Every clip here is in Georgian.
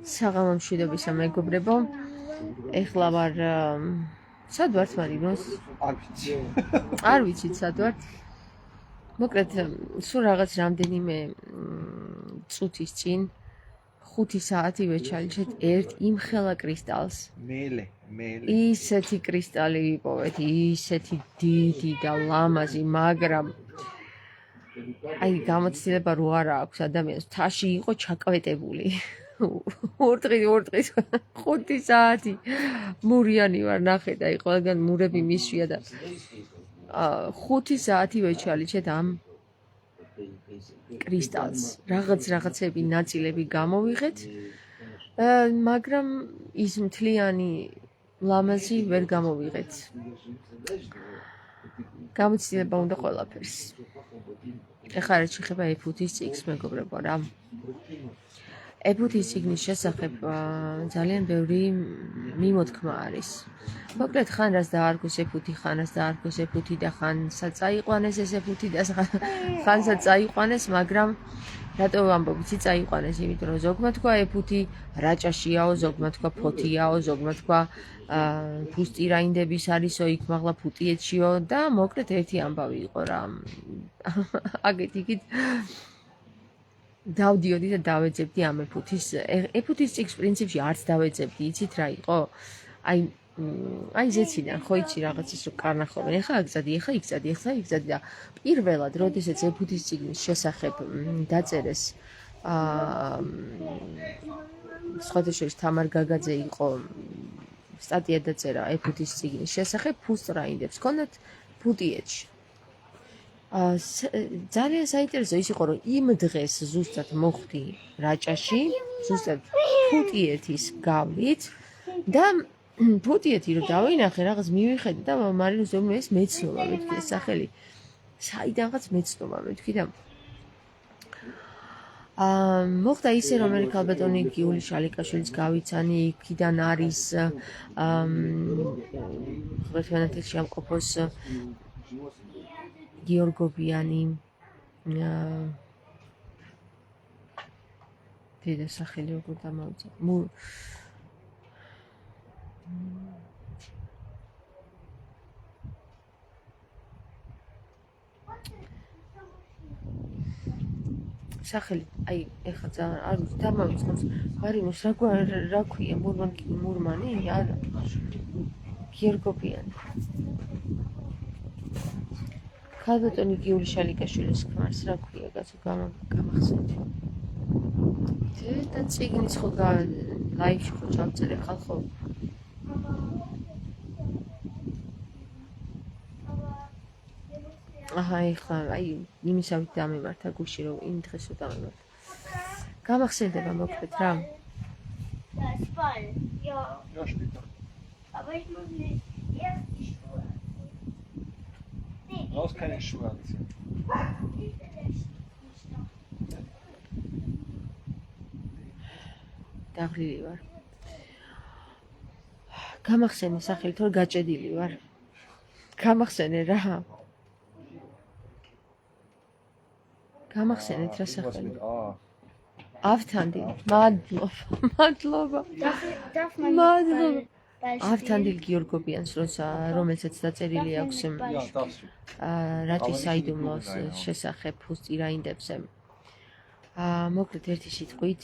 საღამო მშვიდობისა მეგობრებო. ეხლა ვარ სად ვართ მარინოს? არ ვიცით სად ვართ. მოკლედ სულ რაღაც რამდენიმე წუთის წინ 5 საათი ვეჩალიჩეთ ერთ იმხელა კრისტალს. მელე. ისეთი კრისტალი ვიპოვეთ, ისეთი დიდი და ლამაზი, მაგრამ აი გამოცდილება რო არა აქვს ადამიანს, თაში იყო ჩაკვეტებული. ორდღის 5 საათი მურიანი ვარ, ნახეთ, აი ყველგან მურები მისვია და 5 საათი ვეჩალიჩეთ ამ კრისტალს. რაღაცები ნაწილები გამოვიღეთ, მაგრამ ის მთლიანი ლამაზი ვერ გამოვიღეთ. გამოცდილება უნდა ყველაფერს. ეხლა რა შეხება ეფუთის წიგნს მეგობრებო რა. ეფუთის წიგნის შესახებ ძალიან ბევრი მიმოთქმა არის. მოკლედ ხან რას დაარქვეს ეფუთი, ხან რას დაარქვეს ეფუთი და ხანსაც წაიყვანეს ეს ეფუთი და ხანსაც წაიყვანეს, მაგრამ რატო ვამბობ, იცი წაიყვანეს, იმიტომ რომ ზოგმა თქვა ეფუთი რაჭაშიაო, ზოგმა თქვა ფოთიაო, ზოგმა თქვა ფუსტირაინდების არისო, იქ მაღლა ფუტიეთშიო და მოკლედ ერთი ამბავი იყო რა. აგეთ-იქით დავდიოდი და დავეძებდი ამ ეფუთის წიგნს პრინციპში არც დავეძებდი, იცით რა იყო? აი ზეციდან ხო იცი რაღაცის რო კარნახობენ, ეხლა აგზადი, ეხლა იგზადი და პირველად როდესაც ეფუთის წიგნის შესახებ დაწერეს სხვადასხვა თამარ გაგაძე იყო სტატია დაწერა ეფუთის წიგნის შესახებ, ფუსტირაინდებს ჰქონდათ ფუტიეთში. ძალიან საინტერესო ის იყო, რომ იმ დღეს ზუსტად მოხვდი რაჭაში, ზუსტად ფუტიეთის გავლით და ფუტიეთი რო დავინახე, რაღაც მივიხედე და მარინოს ეს მეცნობა, მეთქი ეს სახელი. საიდანღაც მეცნობა, მეთქი და მოხდა ისე, რომ ქალბატონი გიული შალიკაშვილიც გავიცანი, იქიდან არის ღმერთთანათელში ამყოფოს გიორგობიანი დედა სახელი როგორ დამავიწყე. სახელი, აი, ეხლა ძალიან არ ვიცი, დამავიწყებს. მარინოს რა ქვია, მურმანი? არა. გიორგობიანი. ქალბატონი გიული შალიკაშვილის ქმარს რა ქვია, კაცო გამახსენეთ. და წიგნის ხო ლაივში ხო ჩავწერე ხალხო. აჰა, ეხლა აი იმისავით დამემართა გუში, რომ იმ დღესო დამემართა. გამახსენდება მოკლედ რა. Was keine Schuhe. დაღლილი ვარ. გამახსენე სახელი, თორე გაჭედილი ვარ. გამახსენე რა. გამახსენეთ რა სახელი. ავთანდილ, მადლობა. ავთანდილ გიორგობიანს, რომელსაც დაწერილი აქვს რაჭის საიდუმლოს შესახებ ფუსტირაინდებზე. მოკლედ ერთი სიტყვით,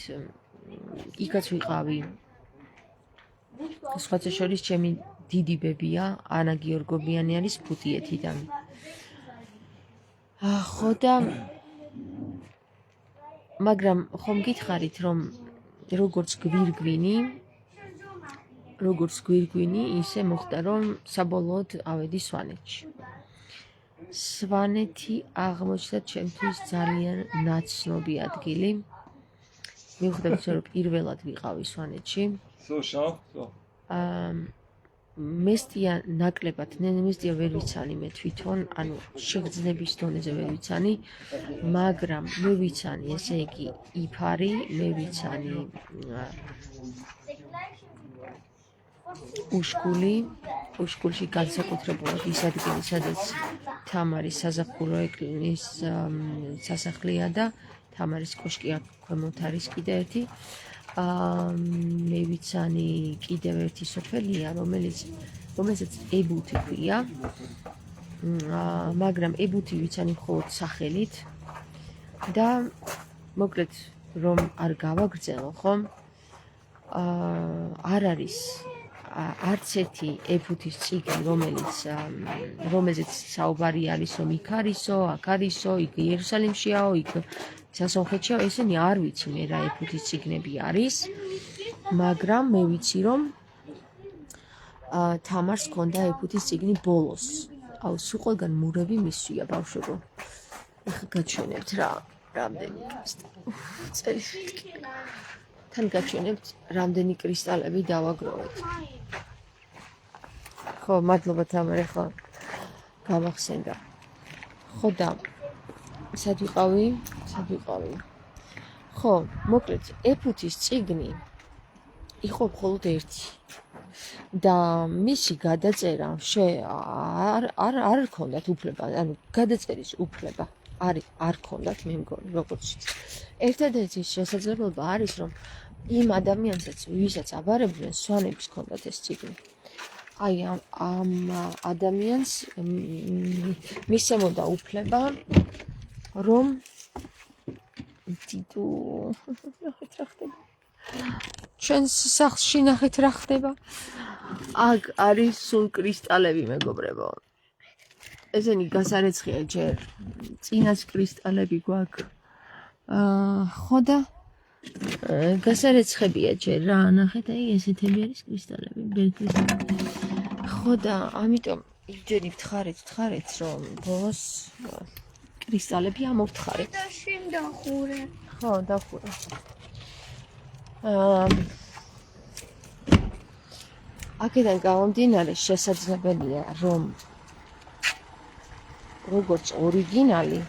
იქაც ვიყავი. სხვათა შორის ჩემი დიდი ბებია, ანა გიორგობიანი არის ფუტიეთიდან. ხო და მაგრამ ხომ გითხარით, რომ როგორც გვირგვინი, ისე მოხდა, რომ საბოლოოდ ავედი სვანეთში. სვანეთი აღმოჩნდა ჩემთვის ძალიან ნაცნობი ადგილი. მივხვდებით, რომ პირველად ვიყავი სვანეთში. მესტია ნაკლებად, მესტია ვერ ვიცანი მე თვითონ, ანუ შეგრძნების დონეზე ვერ ვიცანი, მაგრამ მე ვიცანი, ესე იგი, იფარი, მე ვიცანი უშკულში განსაკუთრებულად ის ადგილი, სადაც თამარის საზაფხულო ეკლესიის სასახლეა და თამარის კოშკი აქ ქვემოთ არის კიდე ერთი. მე ვიცანი კიდევ ერთი სოფელია, რომელსაც ებუთი ქვია. მაგრამ ებუთი ვიცანი მხოლოდ სახელით და მოკლედ რომ არ გავაგრძელო, ხომ? არ არის არც ერთი ებუთის წიგნი, რომელზეც საუბარი არისო, იქ არისო, აქ არისო, იქ იერუსალიმშიაო, იქ სასონხეთშიაო, ესენი არ ვიცი მე რა ებუთის წიგნები არის, მაგრამ მე ვიცი რომ თამარს ჰქონდა ებუთის წიგნი ბოლოს. აუ, სულ ყველგან მურები მისვია ბავშვებო. ეხლა გაჩვენებთ რა, რამდენი წელიწადში. თან გაჩვენებთ რამდენი კრისტალები დავაგროვეთ. ხო, მადლობა თამარ, ხო გავახსენდა. ხო და სად ვიყავი? ხო, მოკლედ ებუთის წიგნი იყო მხოლოდ ერთი. და მისი გადაწერა არ ჰქონდათ უფლება, ანუ გადაწერის უფლება არ ჰქონდათ, მე მგონი, როგორც ვიცი. ერთადერთი შესაძლებლობა არის, რომ იმ ადამიანსაც, ვისაც აბარებდნენ, სვანების ჰქონდათ ეს წიგნი. აი ამ ადამიანს მისცემოდა უფლება, რომ თითო ნახეთ რა ხდება. ჩვენს სახლში ნახეთ რა ხდება. აქ არის სულ კრისტალები, მეგობრებო. ესენი გასარეცხია ჯერ. წინას კრისტალები გვაქვს. ხო და გასარეცხებია ჯერ რა, ნახეთ, აი ესეთები არის კრისტალები, ბერკრისტალები. ხო და ამიტომ ჯერ ვთხარით, რომ ბოლოს კრისტალები ამოვთხარეთ. და შენ დახურე. ხო, დახურე. აქედან გამომდინარე შესაძლებელია, რომ როგორც ორიგინალი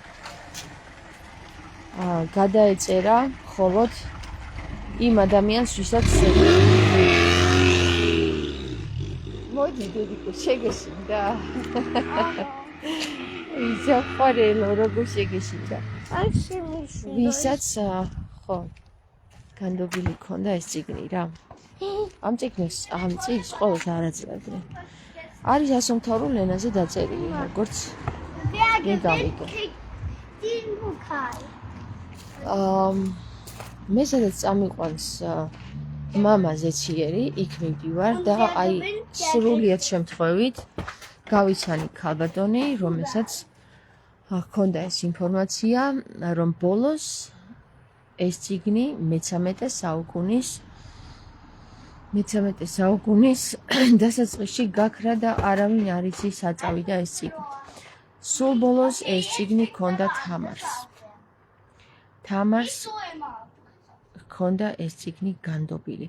გადაეწერა მხოლოდ იმ ადამიანს, ვისაც მოდი დედიკო, შეგეშინდა. იზახარელო, როგორ შეგეშინდა. არ შემიშინდა. ვისაც ხო განდობილი ქონდა ეს წიგნი რა. ამ წიგნს ყოველს არ აძლევდნენ. არის ასომთავრულ ენაზე დაწერილი, როგორც მე გავიგე. მე სადაც წამიყვანს მამა ზეციერი, იქ მივდივარ და აი სრულიად შემთხვევით გავიცანი ქალბატონი, რომელსაც ჰქონდა ეს ინფორმაცია, რომ ბოლოს ეს წიგნი მე-13 საუკუნის დასაწყისში გაქრა და არავინ არ იცის საწავიდა ეს წიგნი. სულ ბოლოს ეს წიგნი ჰქონდა თამარს. თამარს ჰქონდა ეს წიგნი განდობილი.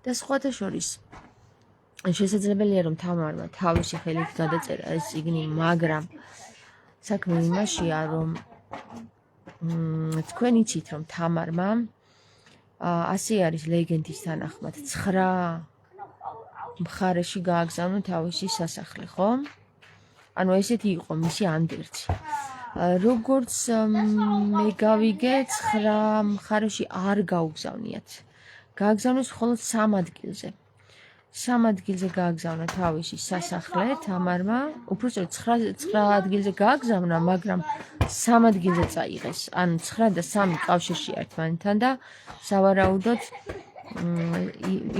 და სხვათა შორის შესაძლებელია, რომ თამარმა თავისი ხელით გადაწერა ეს წიგნი, მაგრამ საქმე იმაშია, რომ თქვენ იცით, რომ თამარმა ასე არის ლეგენდის თანახმად 9 მხარეში გააგზავნა თავისი სასახლე, ხო? ანუ ესეთი იყო მისი ანდერძი. როგორც მე გავიგე, 9 მხარეში არ გაუგზავნიათ. გააგზავნეს მხოლოდ 3 ადგილზე. 3 ადგილზე გააგზავნა თავისი სასახლე თამარმა, უბრალოდ 9 ადგილზე გააგზავნა, მაგრამ 3 ადგილზე წაიღეს. ანუ 9 და 3 კავშირში ერთმანეთთან და სავარაუდოდ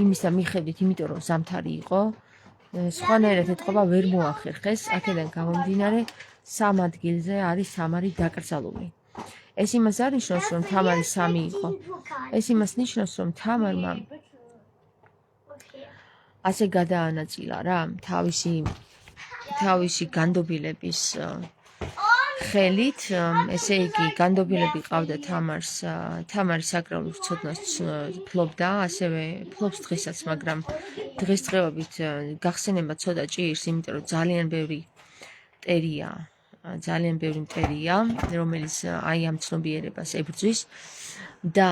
იმისა მიხედვით, იმიტომ რომ ზამთარი იყო, სხვანაირად ეთყობა ვერ მოახერხეს, აქედან გამომდინარე 3 ადგილზე არის თამარი დაკრძალული. ეს იმას არ ნიშნავს, რომ თამარი 3 იყო. ეს იმას ნიშნავს, რომ თამარმა ასე გადაანაწილა რა, თავისი განდობილების ხელით, ესე იგი განდობილები ყავდა თამარს, თამარი საკრალოს ცოდნას ფლობდა, ასევე ფლობს დღესაც, მაგრამ დღესდღეობით გახსენება ცოტა ჭირს, იმიტომ რომ ძალიან ბევრი მტერია, რომელიც აი ამ ცნობიერებას ებრძვის და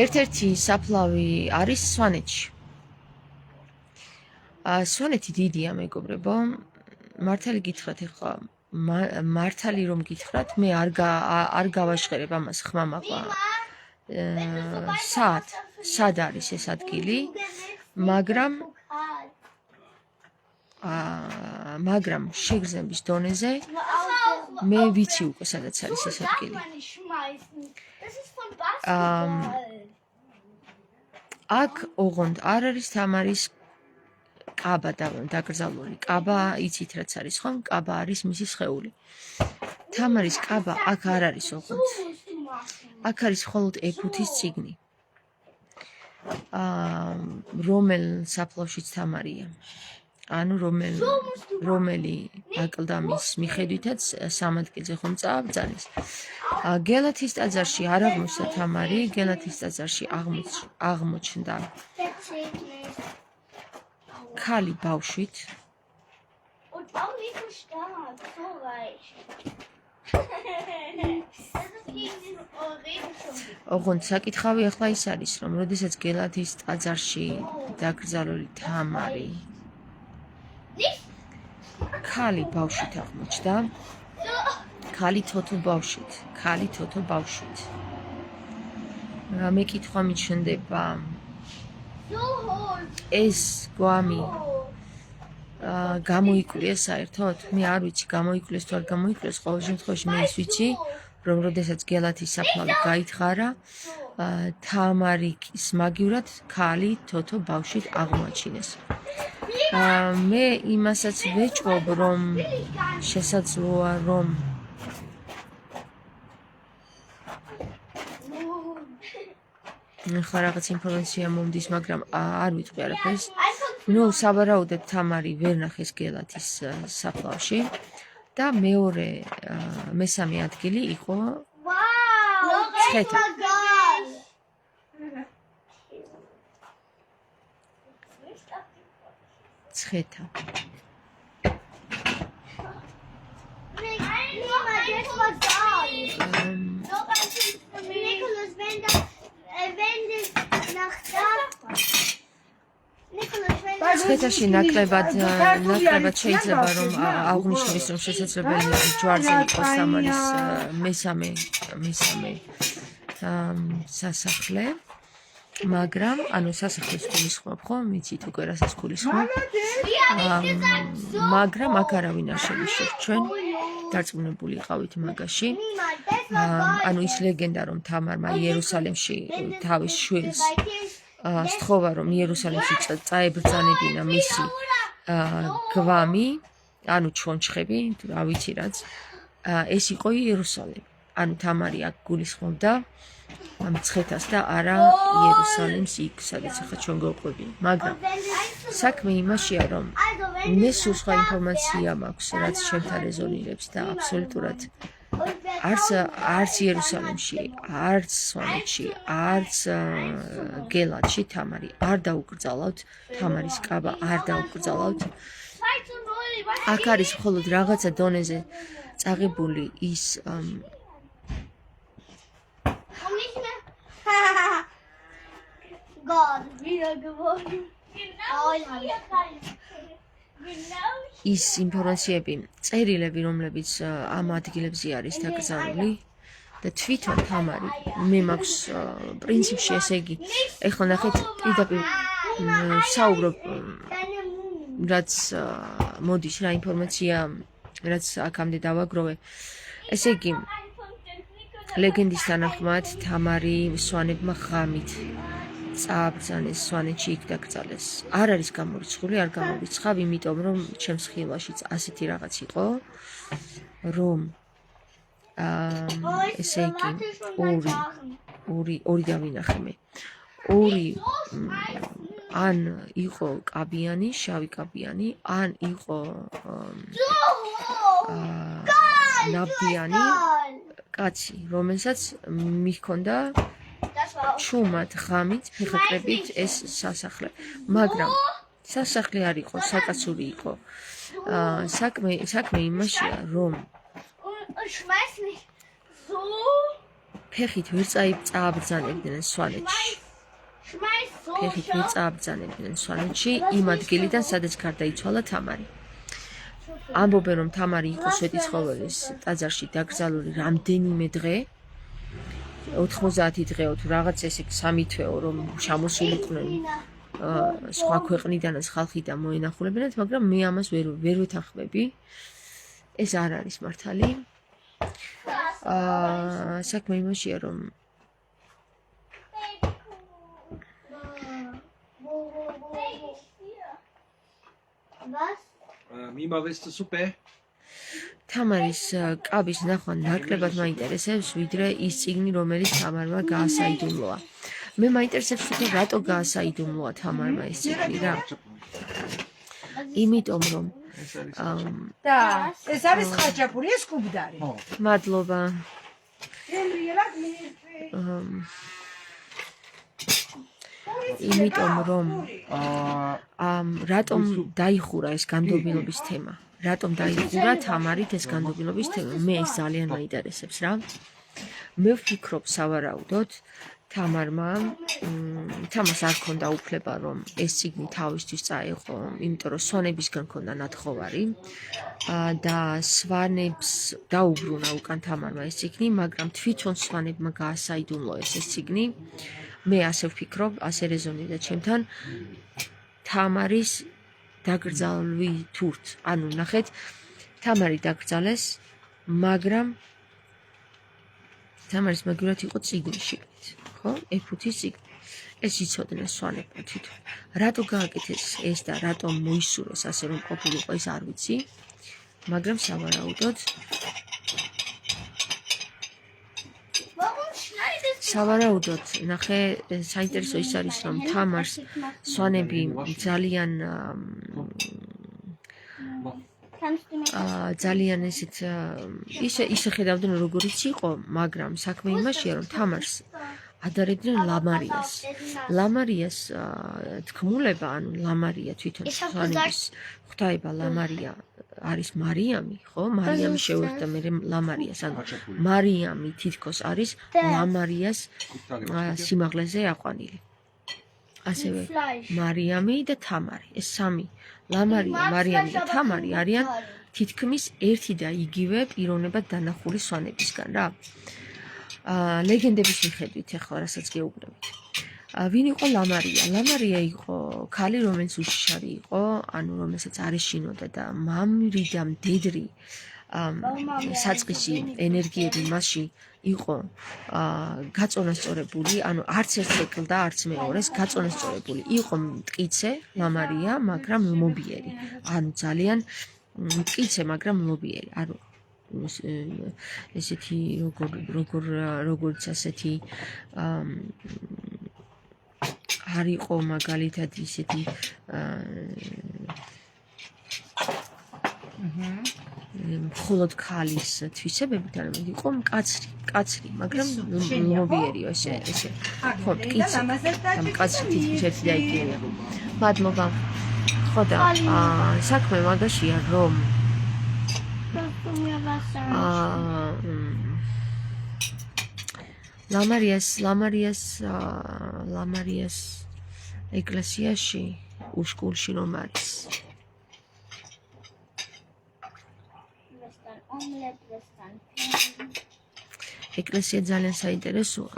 ერთ-ერთი საფლავი არის სვანეთში. სვანეთი დიდია მეგობრებო. მართალი გითხრათ ეხლა მართალი რომ გითხრათ მე არ გავაშხერებ ამას ხმამაღლა სად არის ეს ადგილი მაგრამ შეგრძნების დონეზე მე ვიცი უკვე სადაც არის ეს ადგილი აქ ოღონდ არ არის თამარის კაბა დაკრძალული. კაბა იცით რაც არის ხომ? კაბა არის მისი სხეული. თამარის კაბა აქ არ არის ოღონდ. აქ არის მხოლოდ ეფუთის წიგნი. რომელ საფლავშიც თამარია. ანუ რომელი აკლდამის მიხედვითაც სამ ადგილზე ხომ წააბრძანეს. გელათის ტაძარში არ აღმოჩნდა თამარი, გელათის ტაძარში აღმოჩნდა ქალი ბავშვით ოღონდ საკითხავი ახლა ის არის რომ როდესაც გელათის ტაძარში დაკრძალული თამარი ქალი ბავშვით აღმოჩნდა ქალი თოთო ბავშვით მეკითხვა მიჩნდება ეს გვამი გამოიკვლია საერთოდ? მე არ ვიცი გამოიკვლეს თუ არ გამოიკვლეს, ყოველ შემთხვევაში მე ის ვიცი, რომ როდესაც გელათის საფლავი გაითხარა, თამარიკის მაგივრად ქალი თოთო ბავშვით აღმოაჩინეს. მე იმასაც ვეჭვობ, რომ შესაძლოა რომ ხა რაღაც ინფორმაცია მომდის, მაგრამ არ ვიტყვი არაფერს. ნუ საბარაუდოდ თამარი ვერ ნახეს გელათის საფლავში და მესამე ადგილი იყო ცხეთა. ცხეთაში ნაკლებად შეიძლება რომ აღნიშნოს რომ შესაძლებელია ჯვარზე იყოს თამარის მესამე სასახლე მაგრამ ანუ სასახლის გულისხმობ ხო მიცით უკვე რასაც გულისხმობ მაგრამ აქ არავინ არ შევიშვით ჩვენ დარწმუნებული იყავით მაგაში ანუ ის ლეგენდა რომ თამარმა იერუსალიმში თავის შვილს სთხოვა რომ იერუსალიმში წაებრძანებინა მისი გვამი ანუ ჩონჩხები რა ვიცი რაც ეს იყო იერუსალიმი ანუ თამარი აქ გულისხმობდა ცხეთას და არა იერუსალიმს იქ სადაც ახლა ჩვენ გავყვები მაგრამ საქმე იმაშია რომ მე სულ სხვა ინფორმაცია მაქვს რაც ჩემთან რეზონირებს და აბსოლუტურად არც იერუსალიმში არც სვანეთში არც გელათში თამარი არ დაუკრძალავთ თამარის კაბა არ დაუკრძალავთ აქ არის მხოლოდ რაღაცა დონეზე წაღებული ის ის ინფორმაციები წერილები რომლებიც ამ ადგილებზე არის დაკრძალული და თვითონ თამარი მე მაქვს პრინციპში ესე იგი ეხლა ნახეთ პირდაპირ საუბრობ რაც მოდის რა ინფორმაცია რაც აქამდე დავაგროვე ესე იგი ლეგენდის თანახმად თამარი სვანებმა ღამით წააბრძანეს სვანეთში იქ დაკრძალეს არ არის გამორიცხული არ გამორიცხავ იმიტომ რომ ჩემს ხილვაშიც ასეთი რაღაც იყო რომ ესე იგი ორი დავინახე მე ორი ან იყო კაბიანი შავი კაბიანი ან იყო ნაბდიანი კაცი რომელსაც მიჰქონდა ჩუმად ღამით ფეხაკრებით ეს სასახლე მაგრამ სასახლე არ იყო საკაცური იყო საქმე იმაშია რომ ფეხით ვერ წააბრძანებდნენ სვანეთში ფეხით მეწააბრძანებდნენ სვანეთში იმ ადგილიდან, სადაც გარდაიცვალა თამარი. ამბობენ, რომ თამარი იყო სვეტიცხოველის ტაძარში დაკრძალული რამდენიმე დღე, 90 დღეო თუ რაღაც ესე 3 თვეო, რომ ჩამოსულიყვნენ სხვა ქვეყნიდანაც ხალხი და მოენახულებინათ, მაგრამ მე ამას ვერ ვეთანხმები. ეს არ არის მართალი. საქმე იმაშია, რომ Mima, willst du Suppe? თამარის კაბის ნახვა ნაკლებად მაინტერესებს, ვიდრე ის წიგნი, რომელიც თამარმა გაასაიდუმლოა. მე მაინტერესებს თვითონ რატო გაასაიდუმლოა თამარმა ეს წიგნი რა. იმიტომ რომ და ეს არის ხაჭაპური, ეს კუბდარი. მადლობა. იმიტომ რომ რატომ დაიხურა ეს განდობილობის თემა? რატომ დაიხურა თამარით ეს განდობილობის თემა? მე ეს ძალიან მაინტერესებს რა. მე ვფიქრობ სავარაუდოდ თამარს არ ქონდა უფლება რომ ეს წიგნი თავისთვის წაეღო, იმიტომ რომ სვანებისგან ქონდა ნათხოვარი და სვანებს დაუბრუნა უკან თამარმა ეს წიგნი, მაგრამ თვითონ სვანებმა გაასაიდუმლოეს ეს წიგნი. მე ასე ვფიქრობ, ასე რეზონირდა ჩემთან თამარის დაკრძალვით. ანუ ნახეთ, თამარი დაკრძალეს, მაგრამ თამარის მაგივრად იყო წიგნში, ხო? ეფუთის წიგნი. ეს იცოდნენ სვანებმა თვითონ. რატო გააკეთეს ეს და რატომ მოისურვეს ასე რომ ყოფილიყო ეს არ ვიცი, მაგრამ სავარაუდოდ ნახე, საინტერესო ის არის, რომ თამარს სვანები ძალიან ესეთ ისე ხედავდნენ როგორიც იყო, მაგრამ საქმე იმაშია, რომ თამარს ადარებდნენ ლამარიას. ლამარიას თქმულება, ანუ ლამარია თვითონ სვანების ღვთაება ლამარია არის მარიამი, ხო? მარიამი შეუერთდა მე ლამარიას, ანუ მარიამი თითქოს არის ლამარიას სიმაღლეზე აყვანილი. ასევე მარიამი და თამარი, ეს სამი, ლამარია, მარიამი და თამარი არიან თითქმის ერთი და იგივე პიროვნებად დანახული სვანებისგან რა. ლეგენდების მიხედვით ახლა რასაც გეუბნებით. ვინ იყო ლამარია? ლამარია იყო ქალი, რომელიც უშიშარი იყო, ანუ რომელსაც არ ეშინოდა და მამრი და მდედრი საწყისი ენერგიები მასში იყო გაწონასწორებული, ანუ არც ერთ ეკლდა, არც მეორეს გაწონასწორებული. იყო მტკიცე ლამარია, მაგრამ ლმობიერი. ანუ ძალიან მტკიცე, მაგრამ ლმობიერი. ანუ ესეთი როგორც ასეთი არ იყო მაგალითად ისეთი მხოლოდ ქალის თვისებებით, არამედ იყო მკაცრი, მაგრამ ლმობიერიო ესე. ხო, მტკიცე და მკაცრი თითქმის ერთი და იგივეა. მადლობა. ხო და საქმე მაგაშია, რომ ლამარიას ეკლესიაში უშკულში რომ არის ეკლესია ძალიან საინტერესოა,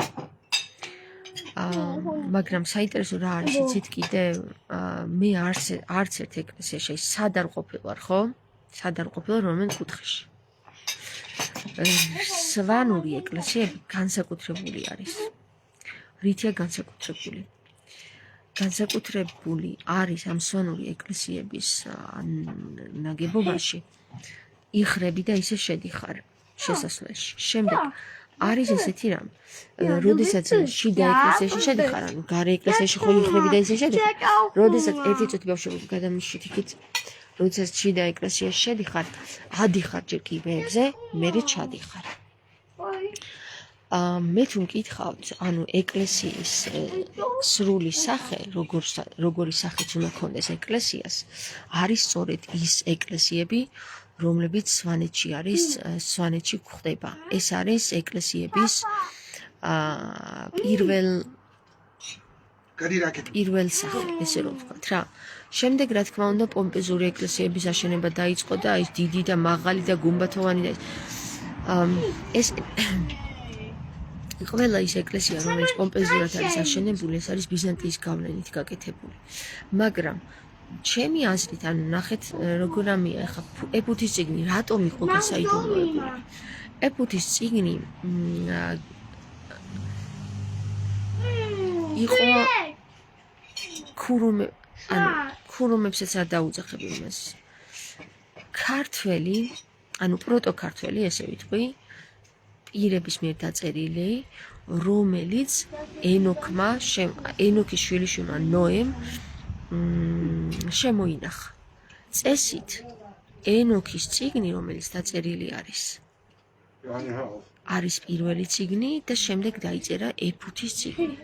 მაგრამ საინტერესო რა არის იცით კიდევ, მე არც ერთ ეკლესიაში სად არ ყოფილვარ, ხო? სად არ ყოფილვარ რომელ კუთხეში. სვანური ეკლესიები განსაკუთრებული არის. რითია განსაკუთრებული? განსაკუთრებული არის ამ სვანური ეკლესიების ნაგებობაში იხრები და ისე შედიხარ შესასვლელში. შემდეგ არის ესეთი რამ, როდესაც შიდა ეკლესიაში შედიხარ, ანუ გარე ეკლესიაში ხო იხრები და ისე შედიხარ, როდესაც ერთი წუთი ბავშვები გადამიშით იქით, როდესაც შიდა ეკლესიაში შედიხარ, ადიხარ ჯერ კიბეებზე, მერე ჩადიხარ. მე თუ მკითხავთ, ანუ ეკლესიის სრული სახე, როგორი სახეც უნდა ქონდეს ეკლესიას, არის სწორედ ის ეკლესიები, რომლებიც სვანეთში გვხდება. ეს არის ეკლესიების პირველ სახე, ესე რომ ვთქვათ რა. შემდეგ რა თქმა უნდა პომპეზური ეკლესიების აშენება დაიწყო და ის დიდი და მაღალი და გუმბათოვანი და ეს ყველა ის ეკლესია, რომელიც პომპეზურად არის აშენებული, ეს არის ბიზანტიის გავლენით გაკეთებული. მაგრამ ჩემი აზრით, ანუ ნახეთ როგორ ამია ახლა ეპუთის წიგნი რატომ იყო გასაიდუმლოებული? ეპუთის წიგნი იყო ქურუმებსაც არ დაუძახებ იმას. ქართველი, ანუ პროტოქართველი, ესე ვიტყვი, პირების მიერ დაწერილი, რომელიც ენოქის შვილიშვილმა ნოემ შემოინახა. წესით ენოქის წიგნი, რომელიც დაწერილი არის პირველი წიგნი და შემდეგ დაიწერა ეფუთის წიგნი.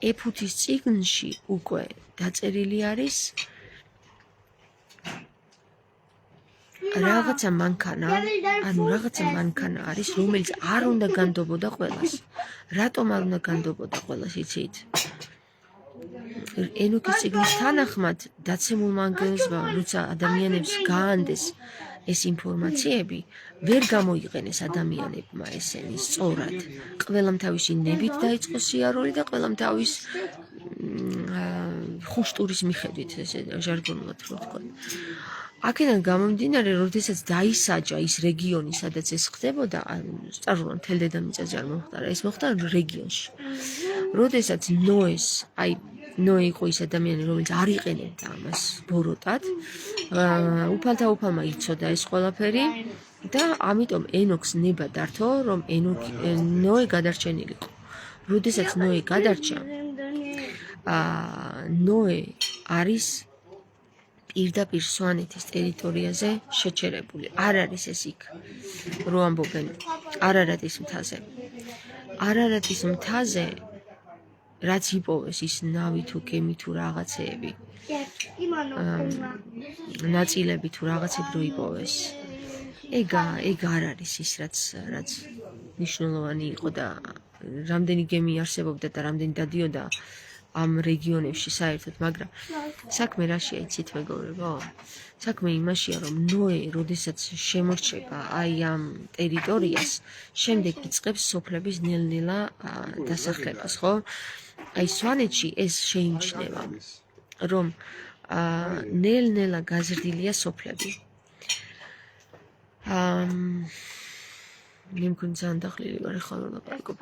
ეფუთის წიგნში უკვე დაწერილი არის რაღაცა მანქანა არის, რომელიც არ უნდა განდობოდა ყველას. რატომ არ უნდა განდობოდა ყველას, იცით? ენოქის წიგნის თანახმად დაცემულმა ანგელოზმა, როცა ადამიანებს გაანდეს ეს ინფორმაციები, ვერ გამოიყენეს ადამიანებმა ესენი სწორად. ყველამ თავისი ნებით დაიწყო სიარული და ყველამ თავის ხუშტურის მიხედვით, ესე ჟარგონულად რო ვთქვათ. აქედან გამომდინარე, როდესაც დაისაჯა ის რეგიონი, სადაც ეს ხდებოდა, სწორულად მთელ დედამიწაზე არ მოხდა, ეს მოხდა რეგიონში. როდესაც ნოე იყო ის ადამიანი, რომელიც არ იყენებდა ამას ბოროტად, უფალმა იცოდა ეს ყველაფერი და ამიტომ ენოქს ნება დართო, რომ ნოე გადარჩენილიყო. როდესაც ნოე გადარჩა, ნოე არის პირდაპირ სვანეთის ტერიტორიაზე შეჩერებული. არ არის ეს იქ, რო ამბობენ არარატის მთაზე. არარატის მთაზე რაც იპოვეს ის ნავი თუ გემი თუ რაღაცეები, ნაწილები თუ რაღაცები რო იპოვეს, ეგ არ არის ის, რაც მნიშვნელოვანი იყო და რამდენი გემი არსებობდა და რამდენი დადიოდა ამ რეგიონებში საერთოდ, მაგრამ საქმე რაშია, იცით მეგობრებო? საქმე იმაშია, რომ ნოე, როდესაც შემორჩება აი ამ ტერიტორიას, შემდეგ იწყებს სოფლების ნელ-ნელა დასახლებას, ხო? აი სვანეთში ეს შეიმჩნევა, რომ ნელ-ნელა გაზრდილია სოფლები. მე მგონი ძალიან დახლილი ვარ ახლა რომ ლაპარაკობ.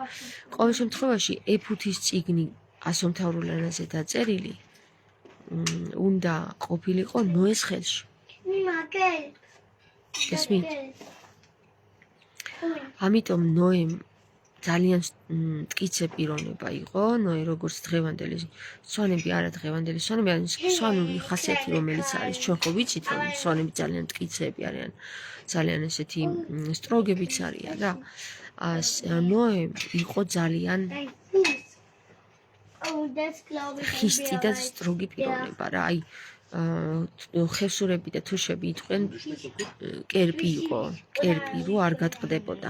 ყოველ შემთხვევაში ეფუთის წიგნი ასომთავრულ ენაზე დაწერილი უნდა ყოფილიყო ნოეს ხელში. გესმით? ამიტომ ნოემ ძალიან მტკიცე პიროვნება იყო, ნოე როგორც დღევანდელი სვანები, არა დღევანდელი სვანები, არის სვანური ხასიათი, რომელიც არის. ჩვენ ხო ვიცით, რომ სვანები ძალიან მტკიცეები არიან, ძალიან ესეთი სტროგებიც არიან რა. ნოე იყო ძალიან ხისტი და სტროგი პიროვნება რა. აი ხევსურები და თუშები იტყვენ კერპი იყო, კერპი რო არ გატყდებოდა.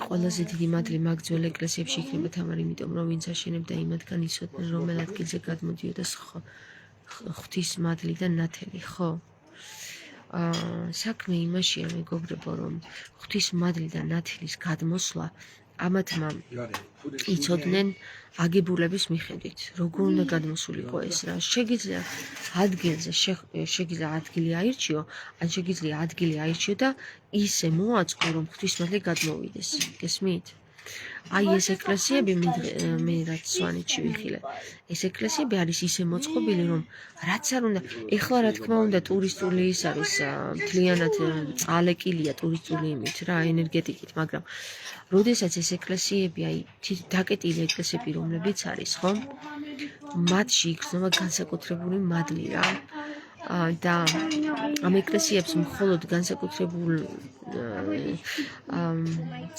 ყველაზე დიდი მადლი მაგ ძველ ეკლესიებში იქნება თამარ, იმიტომ რომ ვინც აშენებდა იმათგან იცოდნენ რომელ ადგილზე გადმოდიოდა ღვთის მადლი და ნათელი, ხო? საქმე იმაშია მეგობრებო, რომ ღვთის მადლი და ნათლის გადმოსვლა ამათმა იცოდნენ აგებულების მიხედვით, როგორ უნდა გადმოსულიყო ეს რა. შეგიძლია ადგილი აირჩიო, ან შეგიძლია ადგილი აირჩიო და ისე მოაწყო, რომ ღვთის მადლი გადმოვიდეს. გესმით? აი ეს ეკლესიები მე რაც სვანეთში ვიხილე, ეს ეკლესიები არის ისე მოწყობილი, რომ რაც არ უნდა, ეხლა რა თქმა უნდა ტურისტული ის არის, მთლიანად წალეკილია ტურისტული იმით რა, ენერგეტიკით, მაგრამ როდესაც ეს ეკლესიები, აი დაკეტილი ეკლესიები რომლებიც არის, ხო? მათში იგრძნობა განსაკუთრებული მადლი რა. და ამ ეკლესიებს მხოლოდ განსაკუთრებულ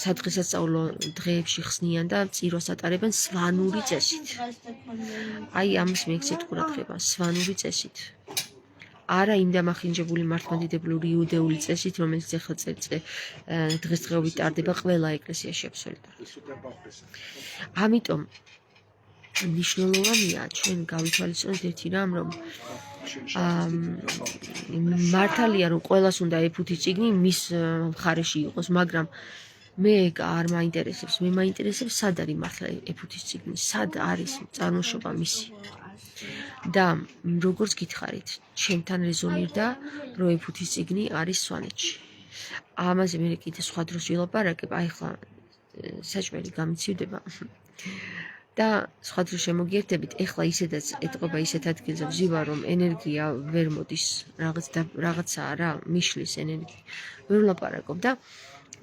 სადღესასწაულო დღეებში ხსნიან და წირვას ატარებენ სვანური წესით. აი ამის მეექვსე ტყურადღება, სვანური წესით. არა იმ დამახინჯებული მართლმადიდებლური იუდეული წესით, რომელიც ახლა დღესდღეობით ტარდება ყველა ეკლესიაში აბსოლუტურად. ამიტომ მნიშვნელოვანია ჩვენ გავითვალისწინოთ ერთი რამ, რომ მართალია რომ ყველას უნდა ეფუთის წიგნი მის მხარეში იყოს, მაგრამ მე არ მაინტერესებს, მე მაინტერესებს სად არის მართლა ეფუთის წიგნი, სად არის წარმოშობა მისი. და როგორც გითხარით, ჩემთან რეზონირდა, რომ ეფუთის წიგნი არის სვანეთში. ამაზე მე კიდე სხვა დროს ვილაპარაკებ, აი ხლა საჭმელი გამიცივდება. და სხვა დროს შემოგიერთებით, ეხლა ისედაც ეტყობა ისეთ ადგილზე ვზივა, რომ ენერგია ვერ მოდის, რაღაცაა რა, მიშლის ენერგია. ვერ ვლაპარაკობ და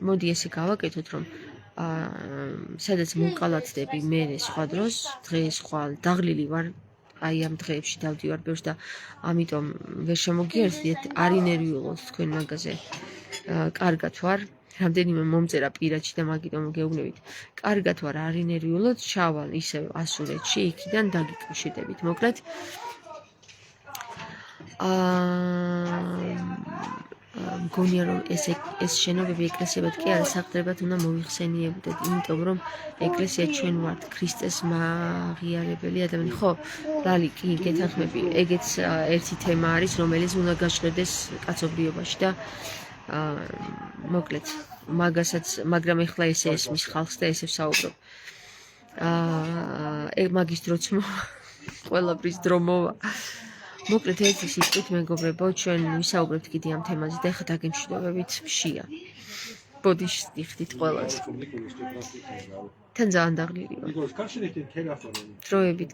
მოდი ესე გავაკეთოთ, რომ სადაც მოვკალათდები მე სხვა დროს, დღეს ხვალ დაღლილი ვარ, აი ამ დღეებში დავდივარ ბევრს და ამიტომ ვერ შემოგიერთდით, არ ინერვიულოთ თქვენ მაგაზე. კარგად ვარ, რამდენიმე მომწერა პირადში და მაგიტომ გეუბნებით. კარგად ვარ, არ ინერვიულოთ, ჩავალ ისევ ასურეთში, იქიდან დაგიკავშირდებით. მოკლედ მგონია რომ ეს შენობები ეკლესიებად კი არა სახლდებად უნდა მოიხსენიებოდეთ, იმიტომ რომ ეკლესია ჩვენ ვართ ქრისტეს მაღიარებელი ადამიანი. ხო, ლალი, კი, გეთანხმები, ეგეც ერთი თემა არის, რომელიც უნდა გაჟღერდეს კაცობრიობაში და მოკლედ მაგრამ ეხლა ესე ესმის ხალხს და ესე ვსაუბრობ. მაგის დროც ყველაფრის დრო მოვა. მოკლედ ერთი სიტყვით მეგობრებო, ჩვენ ვისაუბრებთ კიდე ამ თემაზე და ეხლა დაგემშვიდობებით მშია. ბოდიშს დიხდით ყველაზე. თან ძალიან დაღლილი ვარ. დროებით